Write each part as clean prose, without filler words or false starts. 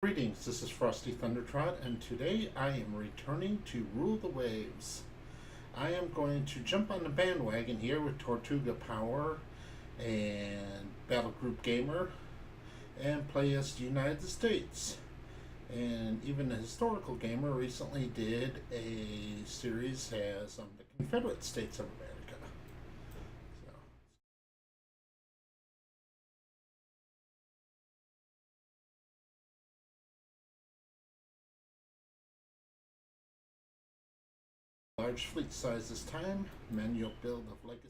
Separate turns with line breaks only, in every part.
Greetings, this is Frosty Thundertrod, and today I am returning to rule the waves. I am going to jump on the bandwagon here with Tortuga Power and Battle Group Gamer and play as the United States. And even the Historical Gamer recently did a series as the Confederate States of America. So, large fleet size this time, manual build of legacy.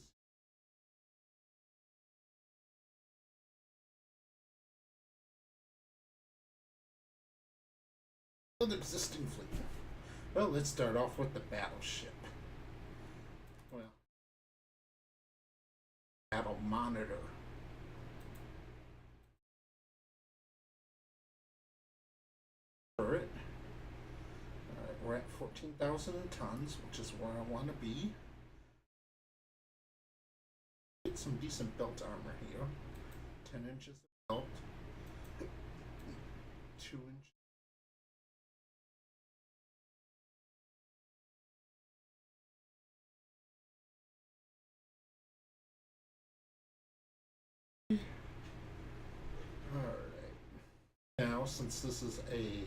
Build existing fleet. Well, let's start off with the battleship. Well, battle monitor. Turret. Alright, we're at 14,000 tons, which is where I want to be. Get some decent belt armor here. 10 inches of belt. 2 inches. Alright. Now, since this is a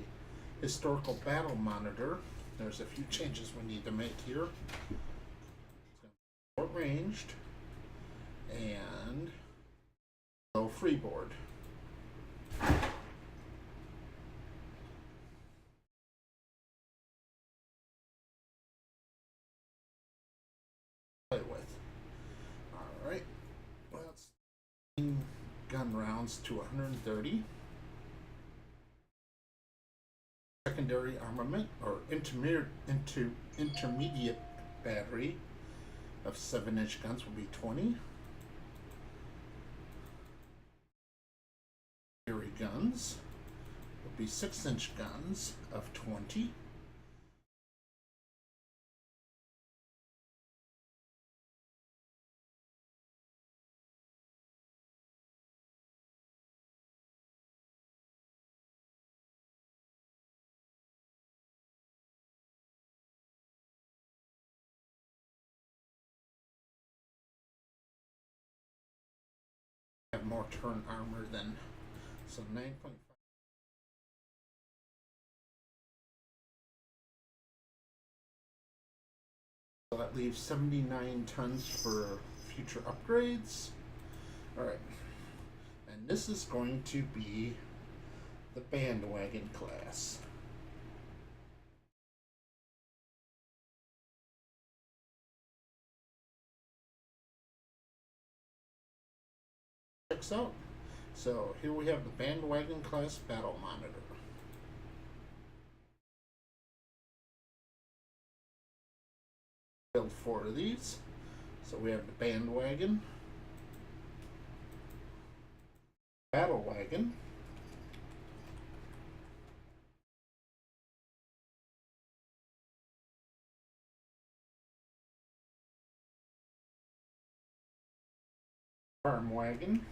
historical battle monitor, there's a few changes we need to make here. Short ranged and low freeboard. Play with. Alright. Let's gun rounds to 130. Secondary armament or intermediate battery of 7-inch guns will be 20. Secondary guns will be 6-inch guns of 20. Have more turn armor than so 9.5. So that leaves 79 tons for future upgrades. Alright. And this is going to be the bandwagon class. Checks out. So here we have the bandwagon class battle monitor. Build 4 of these. So we have the bandwagon, battle wagon, farm wagon,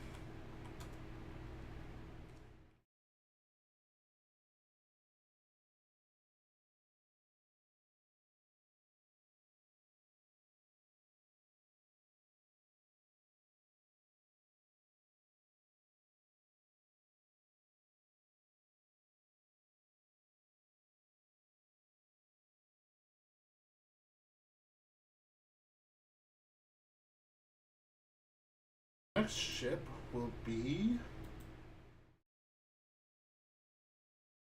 next ship will be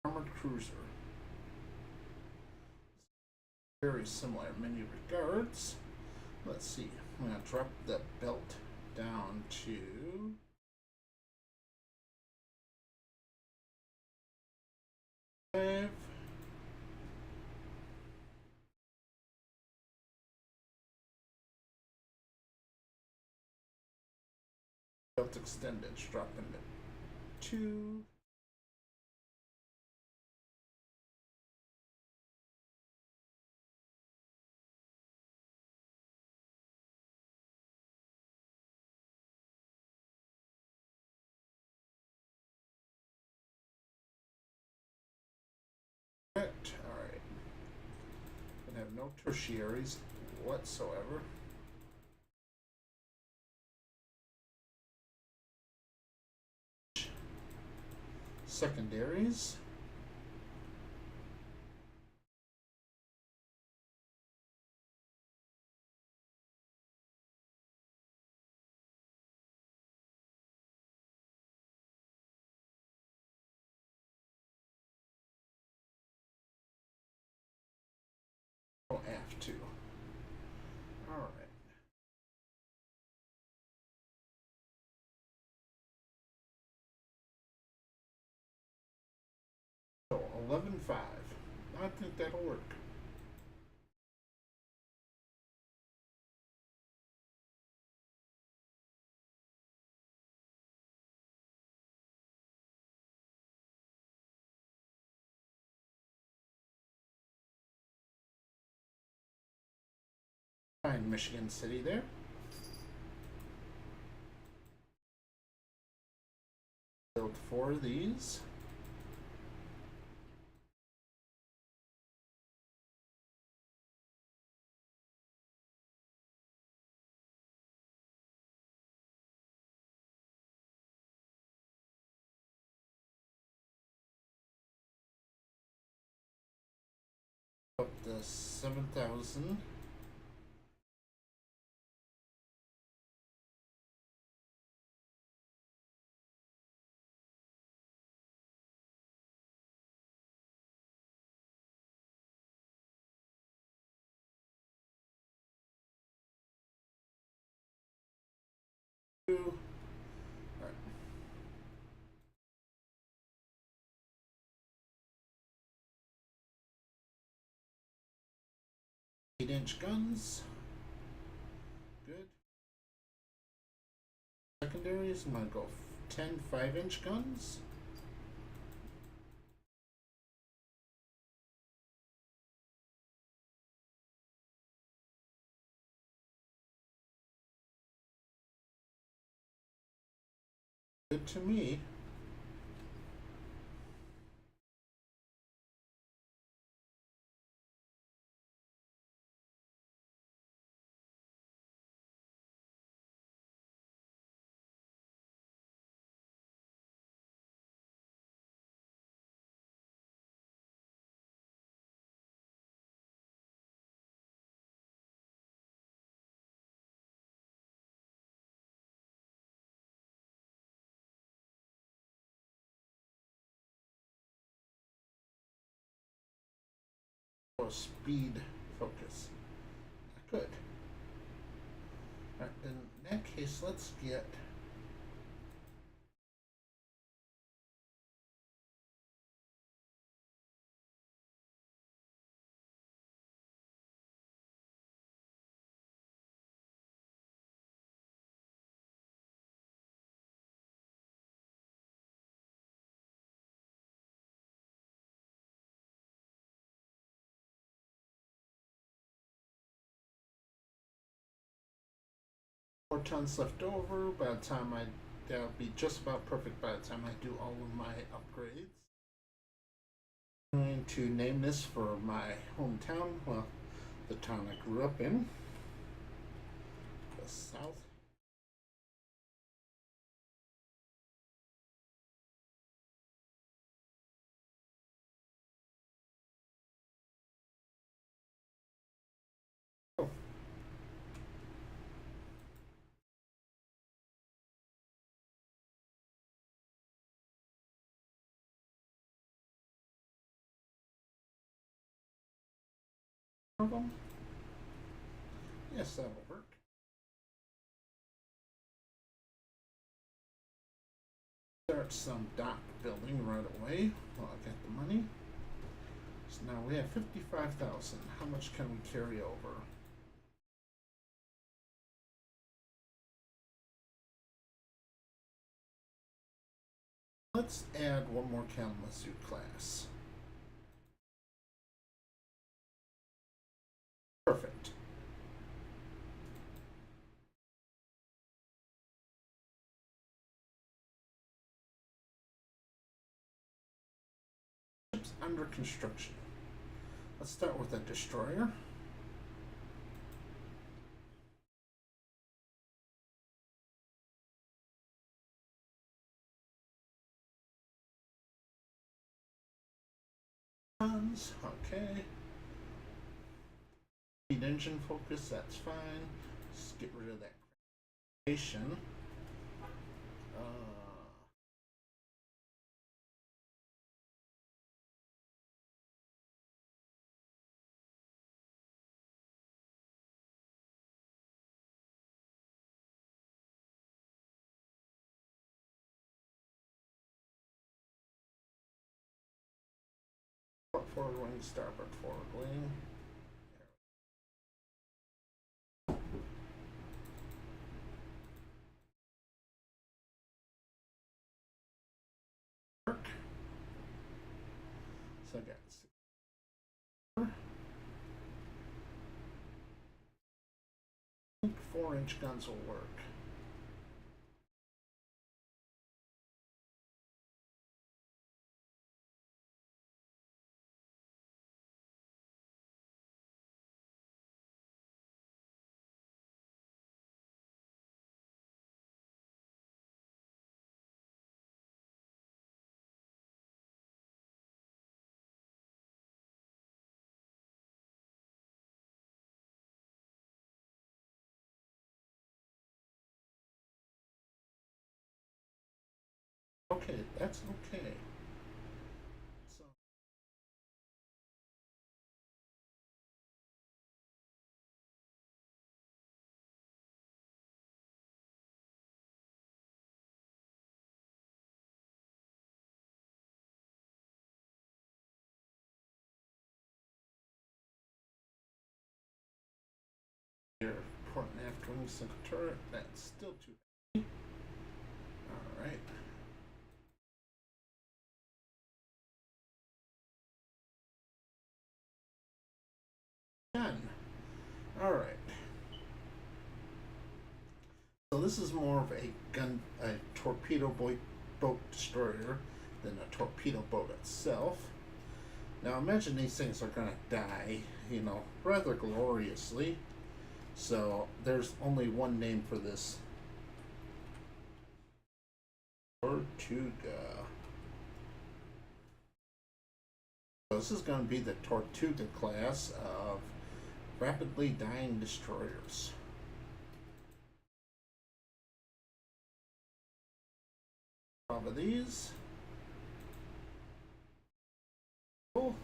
armored cruiser. Very similar in many regards. Let's see. I'm going to drop the belt down to 5. Belt extended, drop into 2. Perfect. Alright. And have no tertiaries whatsoever. Secondaries. F2. Alright. So 11.5. I think that'll work. Find Michigan City there. Build 4 of these. Up to 7,000. Right. 8-inch guns. Good. Secondaries, I'm gonna go 10 5-inch guns. Good to me. Or speed focus. Good. Right, in that case, let's get more tons left over. By the time that'll be just about perfect by the time I do all of my upgrades. I'm going to name this for my hometown, well, the town I grew up in, the South. Oh. Of them? Yes, that'll work. Start some dock building right away while I get the money. So now we have 55,000. How much can we carry over? Let's add one more Kalamazoo class. Perfect. Ships under construction. Let's start with a destroyer. Okay. Need engine focus, that's fine. Just get rid of that creation. Forward wing, starboard forward wing. Work. So I got 4-inch guns will work. Okay, that's okay. So, here, port and aft wing center turret, that's still too heavy. Alright. Done. Alright. So this is more of a torpedo boat destroyer than a torpedo boat itself. Now imagine these things are going to die, rather gloriously. So there's only one name for this. Tortuga. So this is going to be the Tortuga class of rapidly dying destroyers. Of these. Cool.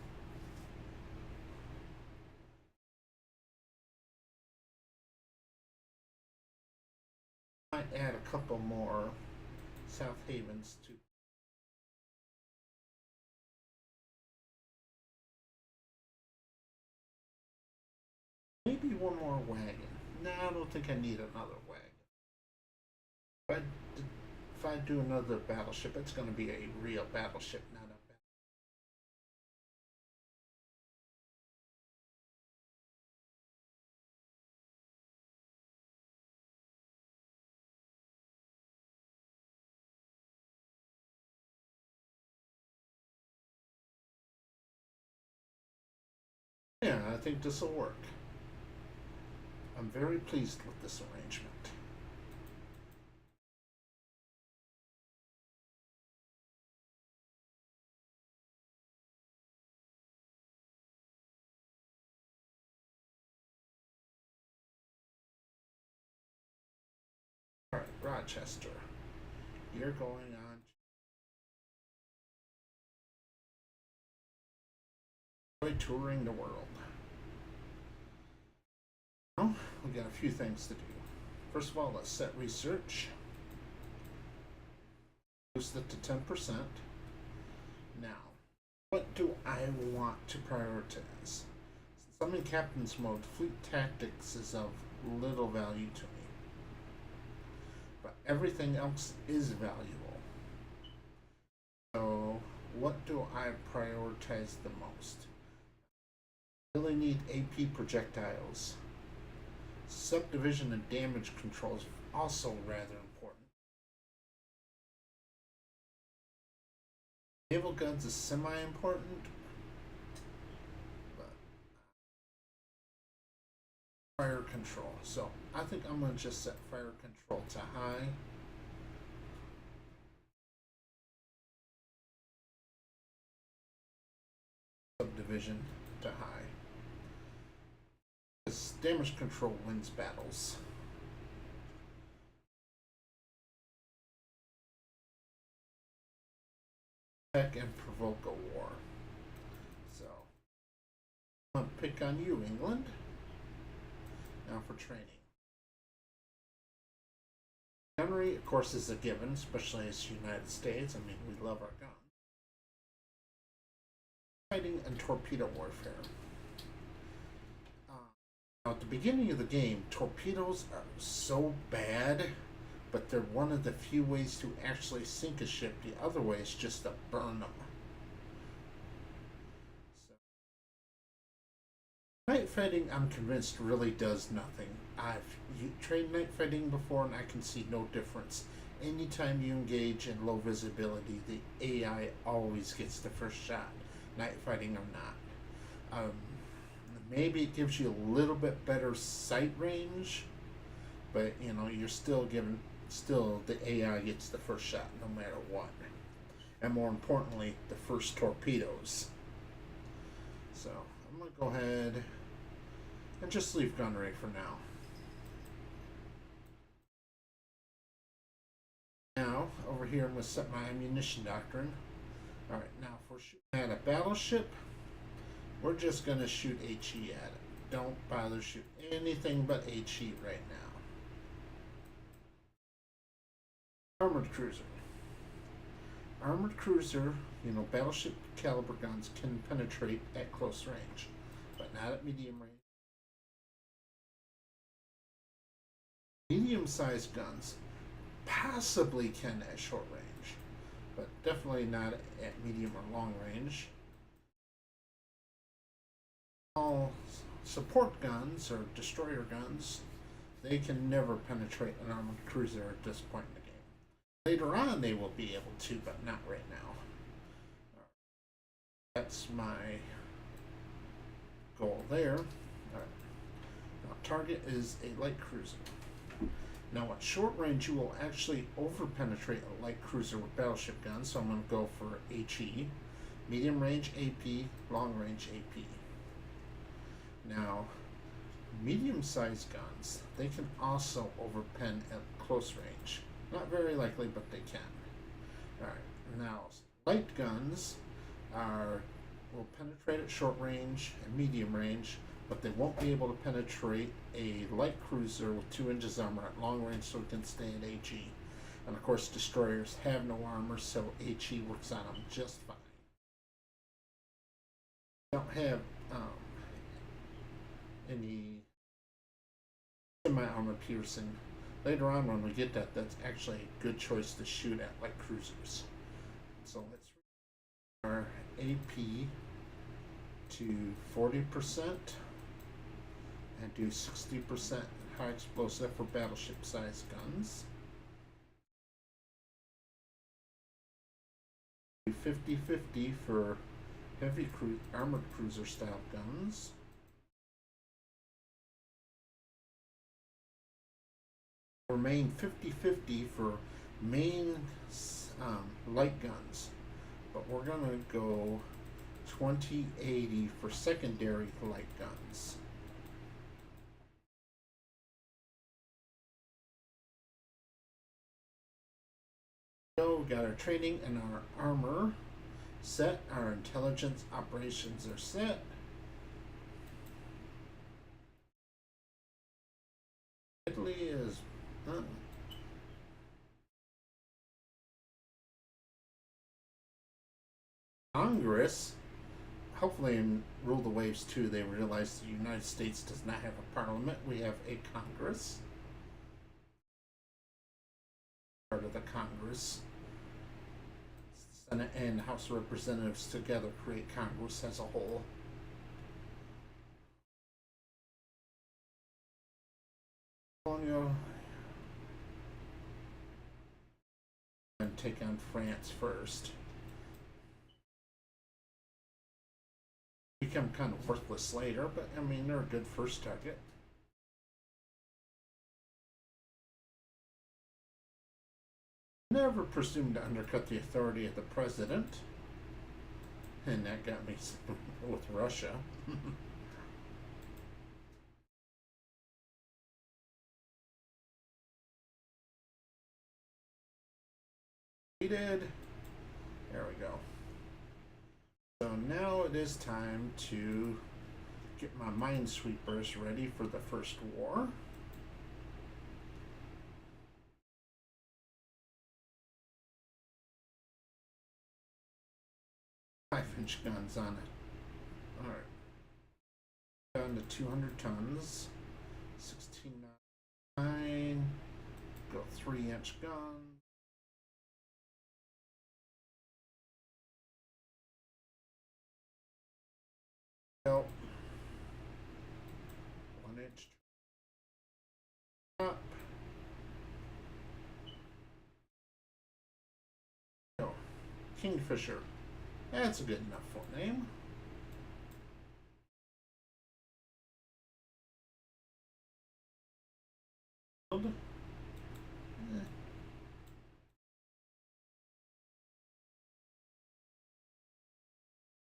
Might add a couple more South Havens to. Maybe one more wagon. No, I don't think I need another wagon. If I do another battleship, it's going to be a real battleship, not a Yeah, I think this will work. I'm very pleased with this arrangement. Alright, Rochester. You're going on touring the world. Now, we got a few things to do. First of all, let's set research. Boost it to 10%. Now, what do I want to prioritize? Since I'm in captain's mode, fleet tactics is of little value to me. But everything else is valuable. So, what do I prioritize the most? I really need AP projectiles. Subdivision and damage control is also rather important. Naval guns is semi-important, but control. So I think I'm going to just set fire control to high. Subdivision to high. Because damage control wins battles. Attack and provoke a war. So I'm going to pick on you, England. Now for training. Gunnery, of course, is a given, especially as United States. I mean, we love our guns. Fighting and torpedo warfare. Now, at the beginning of the game, torpedoes are so bad, but they're one of the few ways to actually sink a ship. The other way is just to burn them. Night fighting, I'm convinced, really does nothing. I've trained night fighting before, and I can see no difference. Anytime you engage in low visibility, the AI always gets the first shot. Night fighting or not. Maybe it gives you a little bit better sight range, but you know you're still the AI gets the first shot no matter what, and more importantly, the first torpedoes. So I'm gonna go ahead and just leave gunnery for now. Now over here I'm gonna set my ammunition doctrine. All right, now for shooting at a battleship, we're just going to shoot HE at it. Don't bother shooting anything but HE right now. Armored cruiser. Armored cruiser, you know, battleship caliber guns can penetrate at close range, but not at medium range. Medium-sized guns possibly can at short range, but definitely not at medium or long range. All support guns or destroyer guns, they can never penetrate an armored cruiser at this point in the game. Later on they will be able to, but not right now. That's my goal there. Alright. Now target is a light cruiser. Now at short range you will actually over penetrate a light cruiser with battleship guns, so I'm going to go for HE. Medium range AP, long range AP. Now, medium-sized guns, they can also overpen at close range. Not very likely, but they can. Alright, now, light guns will penetrate at short range and medium range, but they won't be able to penetrate a light cruiser with 2 inches armor at long range, so it can stay at HE. And of course, destroyers have no armor, so HE works on them just fine. Don't have any semi-armor piercing. Later on when we get that, that's actually a good choice to shoot at light cruisers. So let's our AP to 40% and do 60% high explosive for battleship sized guns. 50-50 for heavy armored cruiser style guns. Remain 50-50 for main light guns, but we're going to go 20-80 for secondary light guns. So we got our training and our armor set, our intelligence operations are set. Italy is Congress. Hopefully in Rule the Waves 2 they realize the United States does not have a parliament. We have a Congress. Part of the Congress. Senate and House of Representatives together create Congress as a whole. Colonial and take on France first. Become kind of worthless later, but I mean they're a good first target. Never presume to undercut the authority of the president. And that got me with Russia. There we go. So now it is time to get my minesweepers ready for the first war. 5-inch guns on it. Alright. Down to 200 tons. 16.9. Go 3-inch guns. Up. 1-inch up. Go. Kingfisher. That's a good enough full name.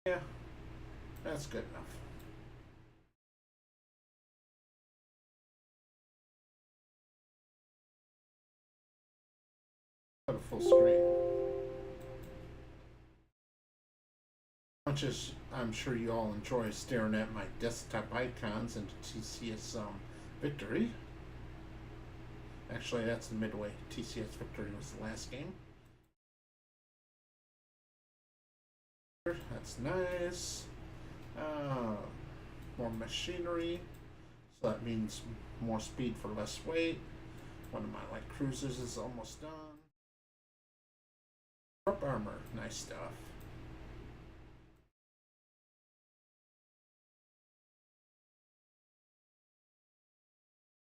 Yeah, that's good enough. Got a full screen. Much as I'm sure you all enjoy staring at my desktop icons into TCS Victory. Actually, that's the Midway. TCS Victory was the last game. That's nice. More machinery. So that means more speed for less weight. One of my light cruisers is almost done. Prop armor. Nice stuff.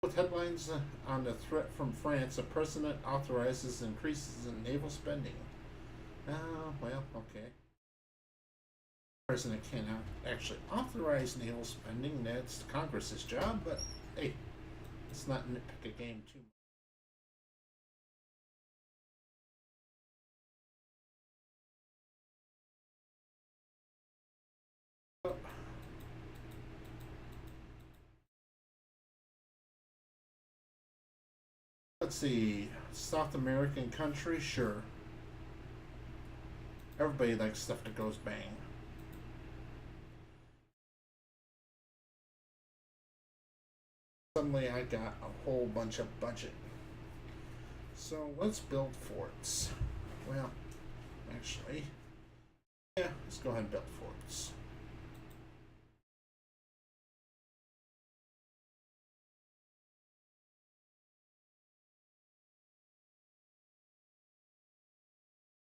With headlines on the threat from France, the president authorizes increases in naval spending. Well, okay. The president cannot actually authorize naval spending. That's Congress's job, but hey, let's not nitpick a game too much. Let's see, South American country, sure. Everybody likes stuff that goes bang. Suddenly I got a whole bunch of budget. So let's build forts. Well, actually, yeah, let's go ahead and build forts.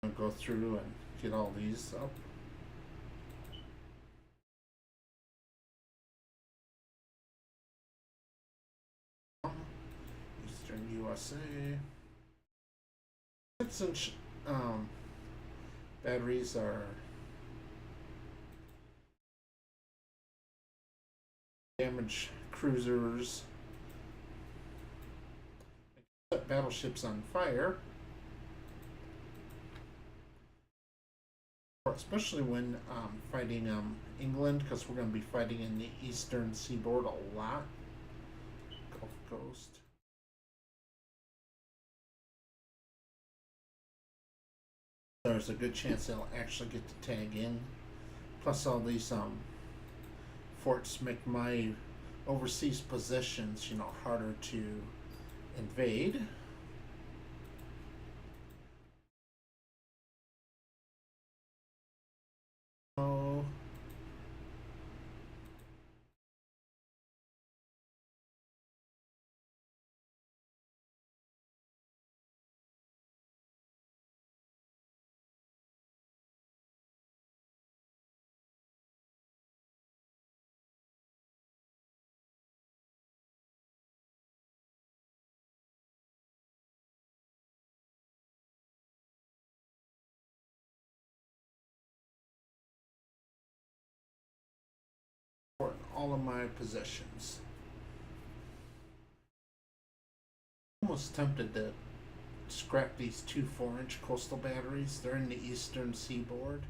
I'll go through and get all these up. Eastern USA. 6-inch batteries are damage cruisers. Set battleships on fire. Especially when fighting England, because we're going to be fighting in the eastern seaboard a lot. Gulf Coast. There's a good chance they'll actually get to tag in. Plus all these forts make my overseas possessions, harder to invade. Oh. For all of my possessions. Almost tempted to scrap these two 4-inch coastal batteries. They're in the eastern seaboard.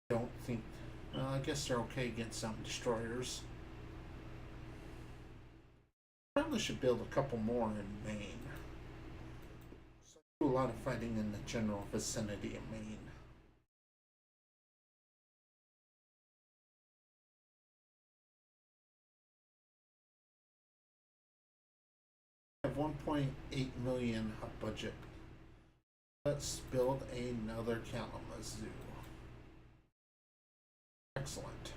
Don't think. Well, I guess they're okay against some destroyers. Probably should build a couple more in Maine. So I do a lot of fighting in the general vicinity of Maine. I have 1.8 million budget. Let's build another Kalamazoo. Excellent.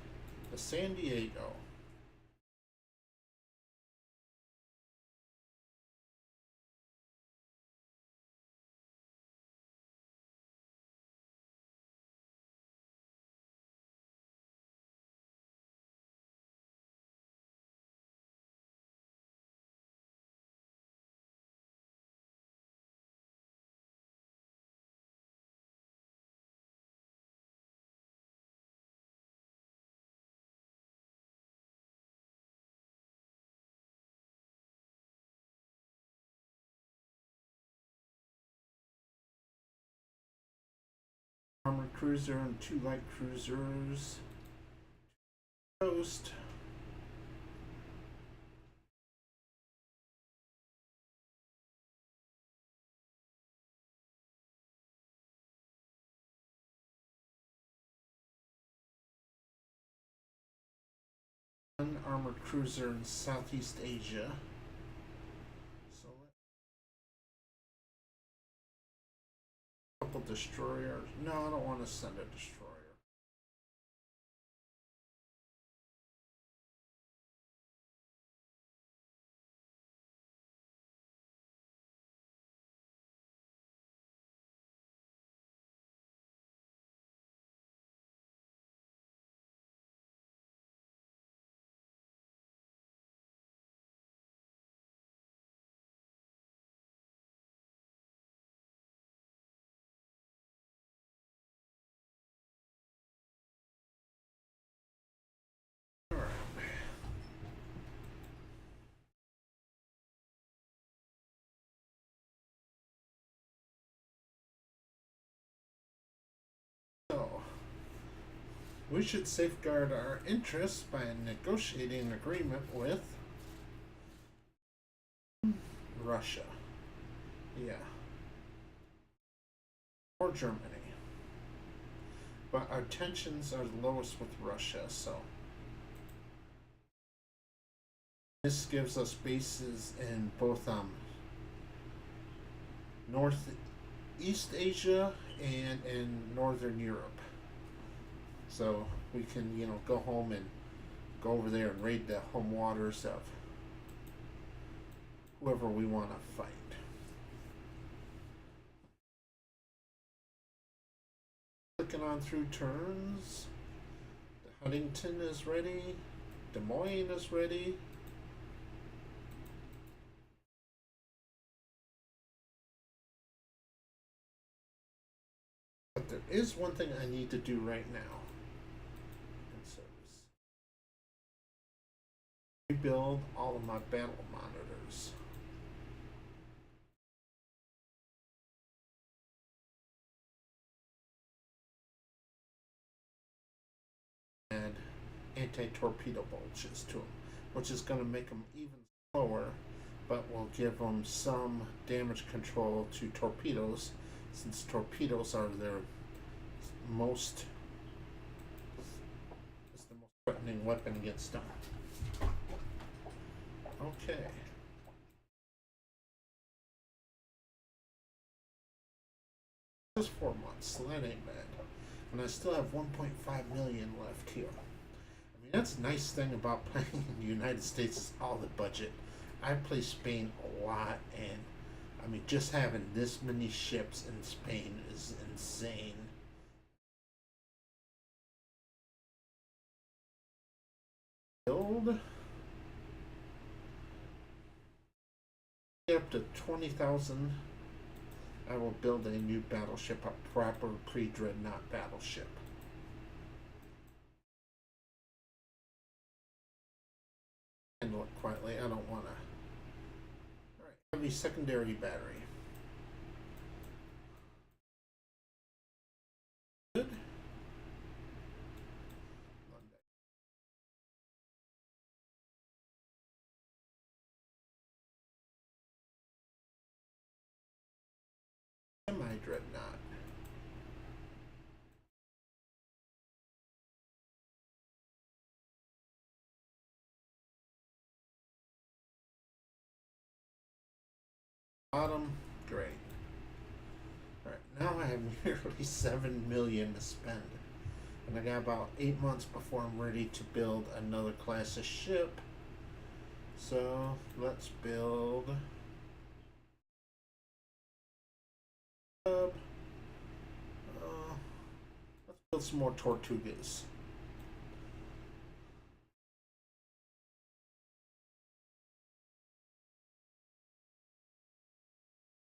The San Diego. Armored cruiser and 2 light cruisers. Coast. One armored cruiser in Southeast Asia. So a couple destroyers. No, I don't want to send a destroyer. So, we should safeguard our interests by negotiating an agreement with Russia. Yeah. Or Germany. But our tensions are the lowest with Russia, so. This gives us bases in both Northeast Asia and in Northern Europe. So we can, go home and go over there and raid the home waters of whoever we want to fight. Clicking on through turns. The Huntington is ready. Des Moines is ready. But there is one thing I need to do right now. Rebuild all of my battle monitors. And anti-torpedo bulges to them, which is going to make them even slower, but will give them some damage control to torpedoes, since torpedoes are their most threatening weapon against them. Okay. Just 4 months, so that ain't bad. And I still have 1.5 million left here. I mean, that's a nice thing about playing in the United States is all the budget. I play Spain a lot, and I mean, just having this many ships in Spain is insane. Build up to 20,000. I will build a new battleship, a proper pre-dreadnought battleship. Handle it quietly. I don't want to. All right, heavy secondary battery. Bottom, great. Alright, now I have nearly 7 million to spend. And I got about 8 months before I'm ready to build another class of ship. So let's build let's build some more Tortugas.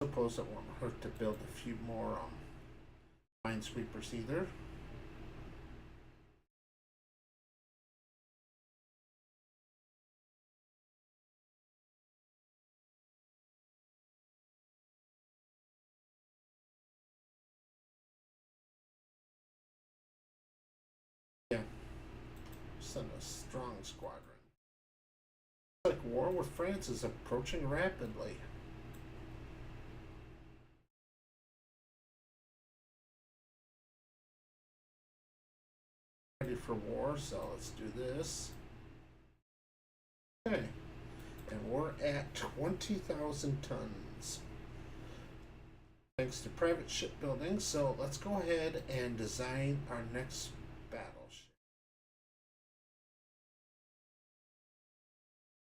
Suppose it won't hurt to build a few more minesweepers either. Yeah, send a strong squadron. Looks like war with France is approaching rapidly. Ready for war, so let's do this. Okay, and we're at 20,000 tons. Thanks to private shipbuilding, so let's go ahead and design our next battleship.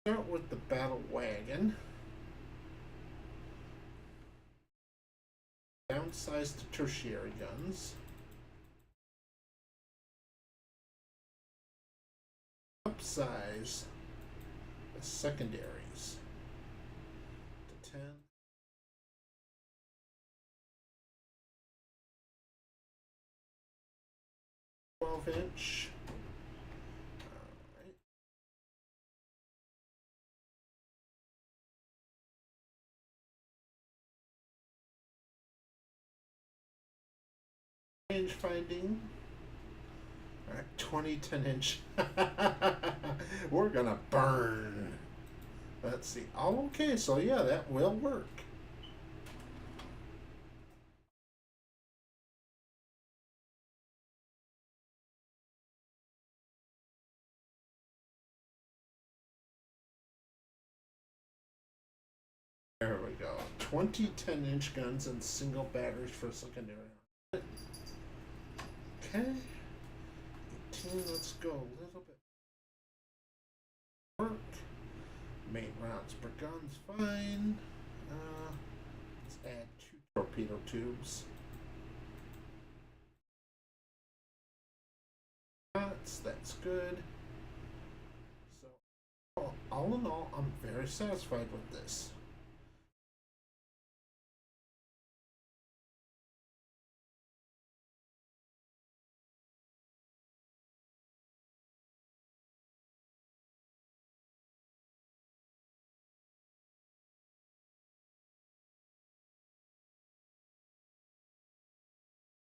Start with the battle wagon. Downsize the tertiary guns. Upsize the secondaries to 10. Inch. Alright. Range finding. Alright, 20 10-inch. We're gonna burn. Let's see. Oh, okay, so yeah, that will work. There we go. 20 10-inch guns and single batteries for secondary. Okay. 18, let's go a little bit. Work. Main rounds per gun's fine. Let's add 2 torpedo tubes. That's good. So, all in all, I'm very satisfied with this.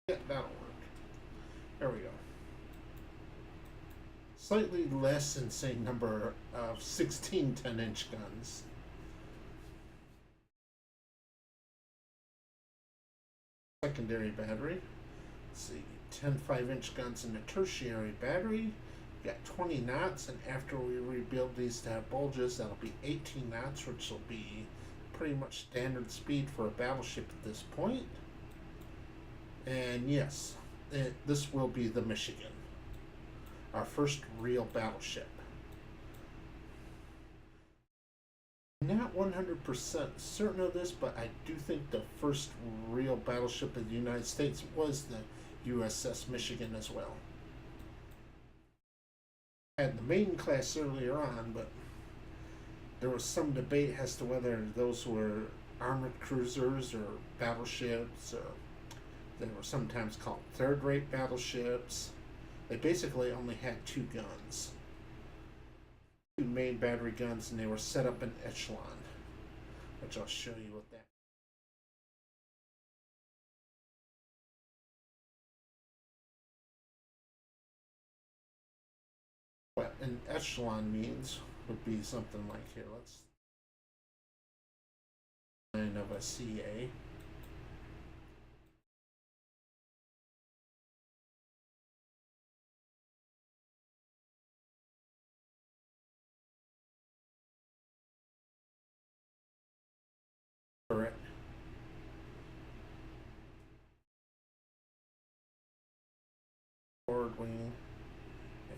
Yeah, that'll work. There we go. Slightly less insane number of 16 10-inch guns. Secondary battery. Let's see, 10 5-inch guns in the tertiary battery. We got 20 knots, and after we rebuild these to have bulges, that'll be 18 knots, which will be pretty much standard speed for a battleship at this point. And yes, this will be the Michigan, our first real battleship. Not 100% certain of this, but I do think the first real battleship in the United States was the USS Michigan as well. I had the main class earlier on, but there was some debate as to whether those were armored cruisers or battleships, or they were sometimes called third-rate battleships. They basically only had 2 guns. 2 main battery guns, and they were set up in echelon, which I'll show you what that. What an echelon means would be something like here. Let's line of a CA. turret. Forward wing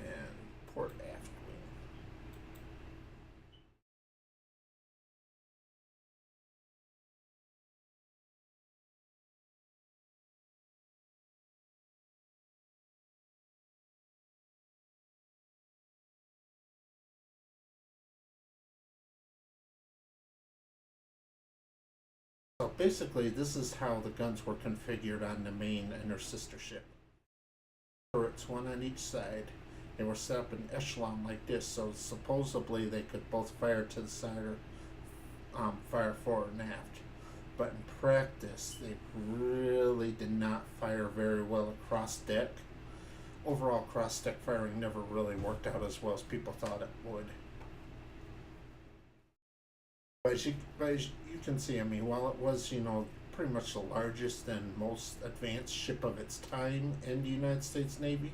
and port aft wing. So basically, this is how the guns were configured on the main and their sister ship. Turrets, one on each side. They were set up in echelon like this, so supposedly they could both fire to the side or fire forward and aft. But in practice, they really did not fire very well across deck. Overall, cross deck firing never really worked out as well as people thought it would. But as you can see, I mean, while it was, pretty much the largest and most advanced ship of its time in the United States Navy,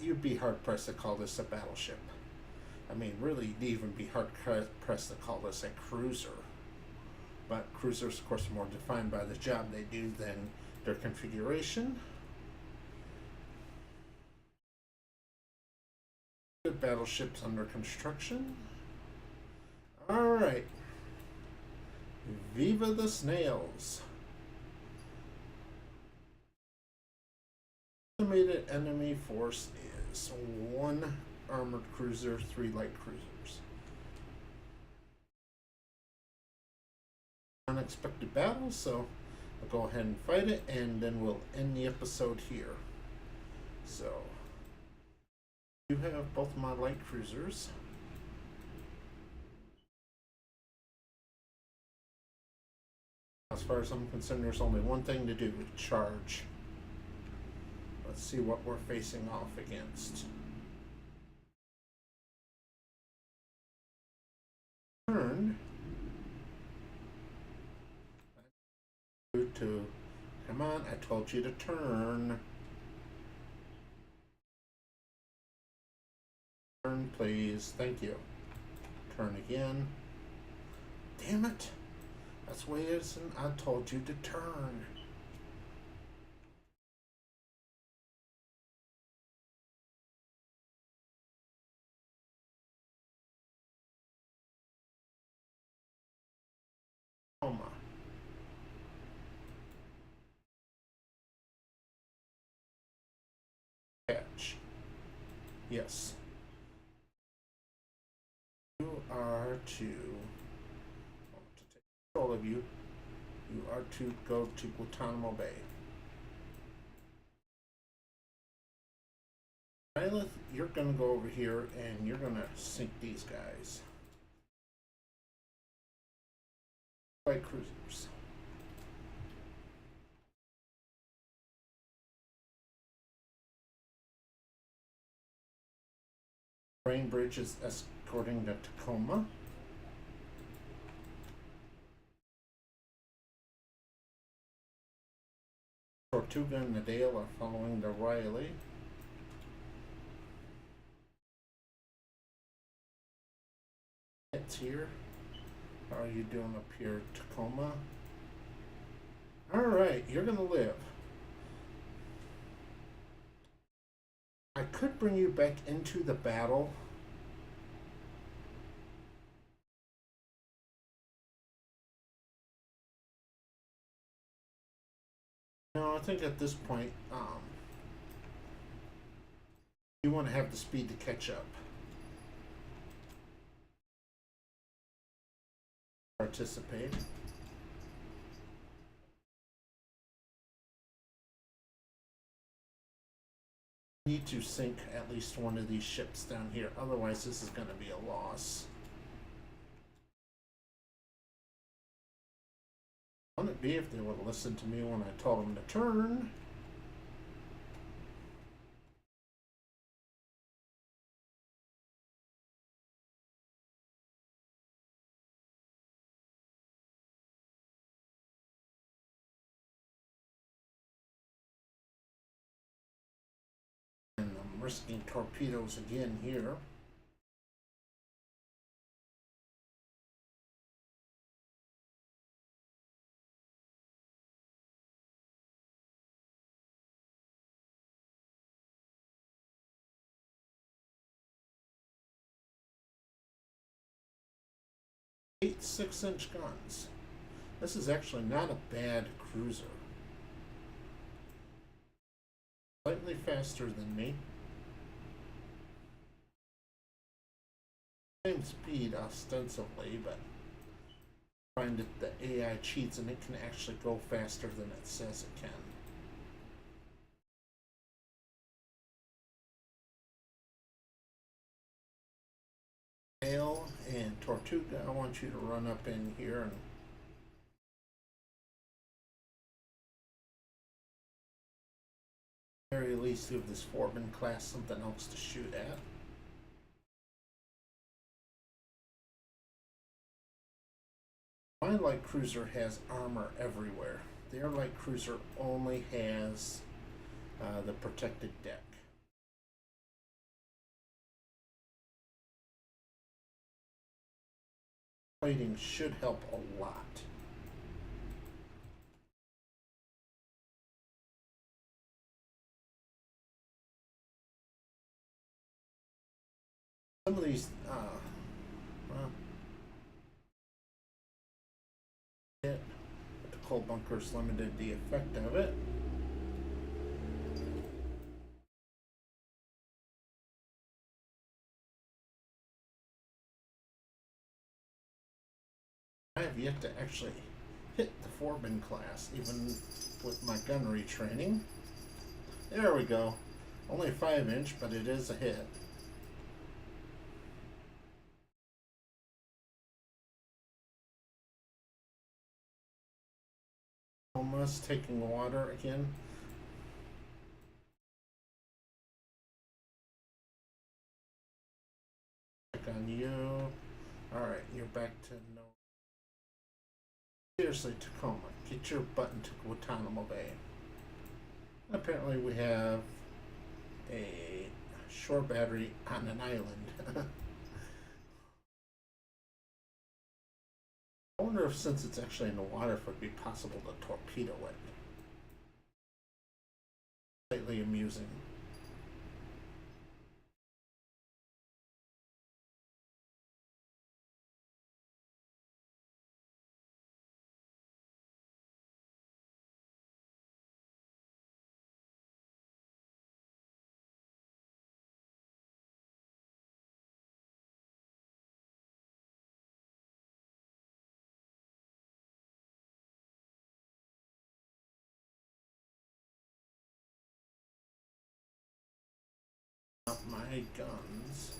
you'd be hard-pressed to call this a battleship. I mean, really, you'd even be hard-pressed to call this a cruiser. But cruisers, of course, are more defined by the job they do than their configuration. Good battleships under construction. Alright. Viva the snails. Estimated enemy force is 1 armored cruiser, 3 light cruisers. Unexpected battle, so I'll go ahead and fight it, and then we'll end the episode here. So, you have both my light cruisers. As far as I'm concerned, there's only one thing to do: charge. Let's see what we're facing off against. Turn. Come on, I told you to turn. Turn, please. Thank you. Turn again. Damn it. That's why I told you to turn. Catch. Yes. You are to take control of you. You are to go to Guantanamo Bay. Islet, you're going to go over here and you're going to sink these guys. Light cruisers. Train bridge is escorting the Tacoma. Tortuga and the Dale are following the Riley. It's here. How are you doing up here, Tacoma? Alright, you're gonna live. I could bring you back into the battle. No, I think at this point, you want to have the speed to catch up. Participate. Need to sink at least one of these ships down here, otherwise this is going to be a loss. Wouldn't it be if they would have listened to me when I told them to turn? And I'm risking torpedoes again here. 8 6-inch guns. This is actually not a bad cruiser. Slightly faster than me. Same speed ostensibly, but I find that the AI cheats and it can actually go faster than it says it can. Tail and Tortuga, I want you to run up in here and at the very least give this Foreman class something else to shoot at. My light cruiser has armor everywhere. Their light cruiser only has the protected deck. Plating should help a lot. Some of these, well, but the coal bunkers limited the effect of it. I have yet to actually hit the Foreman class, even with my gunnery training. There we go. Only a 5-inch, but it is a hit. Almost taking water again. Check on you. Alright, you're back to no. Seriously, Tacoma, get your butt into Guantanamo Bay. Apparently we have a shore battery on an island. I wonder if, since it's actually in the water, if it would be possible to torpedo it. Slightly amusing. Not my guns.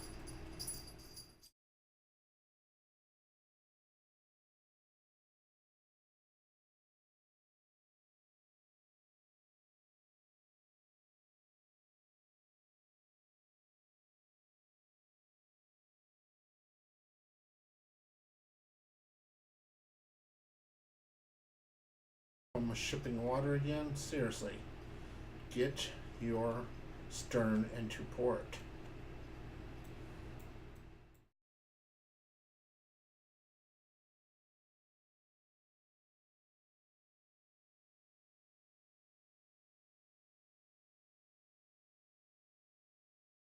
Almost shipping water again? Seriously. Get your stern into port.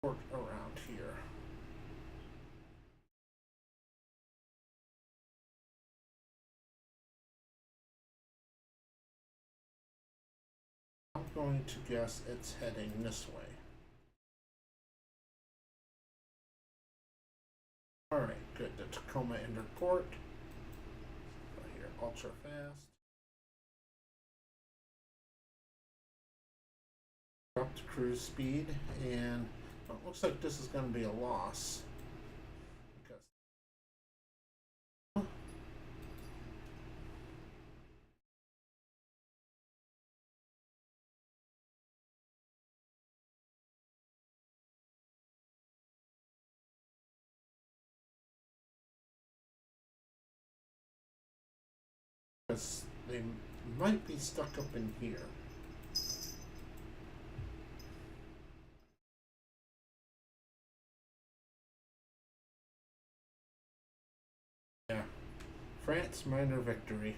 Port around here. I'm going to guess it's heading this way. Alright, good. The Tacoma entered port. So here, ultra fast. Drop to cruise speed, and well, it looks like this is going to be a loss. Because they might be stuck up in here. Yeah. France minor victory.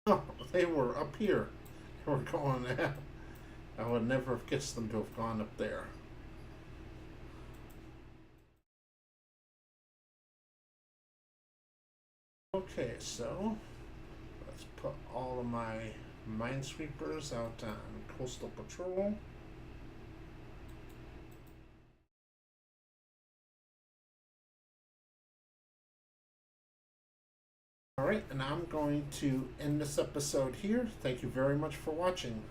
Oh, they were up here. They were going I would never have guessed them to have gone up there. Okay, so let's put all of my minesweepers out on coastal patrol. Alright, and I'm going to end this episode here. Thank you very much for watching.